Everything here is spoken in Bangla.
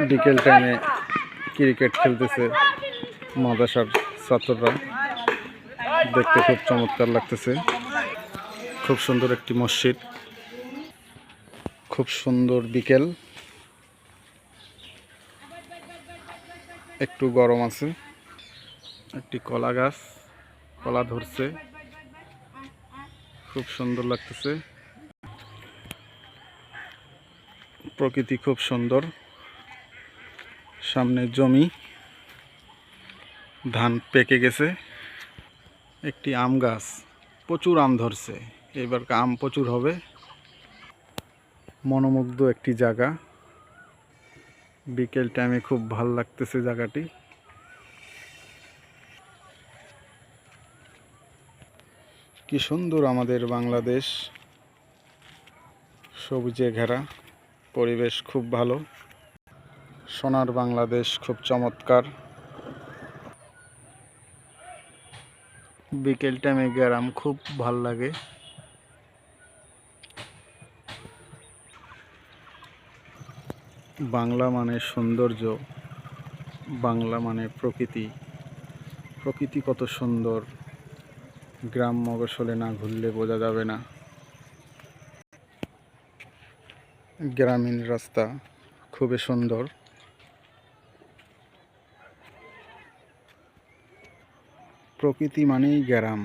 বিকেল টাইমে ক্রিকেট খেলতেছে মাদ্রাসার ছাত্ররা, দেখতে খুব চমৎকার লাগতেছে। খুব সুন্দর একটি মসজিদ, খুব সুন্দর বিকেল, একটু গরম আছে। একটি কলা গাছ, কলা ধরছে, খুব সুন্দর লাগতেছে। প্রকৃতি খুব সুন্দর। সামনে জমি, ধান পেকে গেছে। একটি আম গাছ, প্রচুর আম ধরছে, এবার আম প্রচুর হবে। মনোমুগ্ধ একটি জায়গা, বিকেল টাইমে খুব ভাল লাগতেছে জায়গাটি। কি সুন্দর আমাদের বাংলাদেশ, সবুজে ঘেরা, পরিবেশ খুব ভালো। সোনার বাংলাদেশ খুব চমৎকার। বিকেল টাইমে গ্রাম খুব ভাল লাগে। বাংলা মানে সৌন্দর্য, বাংলা মানে প্রকৃতি। প্রকৃতি কত সুন্দর, গ্রাম মগসলে না ঘুরলে বোঝা যাবে না। গ্রামীণ রাস্তা খুবই সুন্দর। প্রকৃতি মানেই গ্রাম।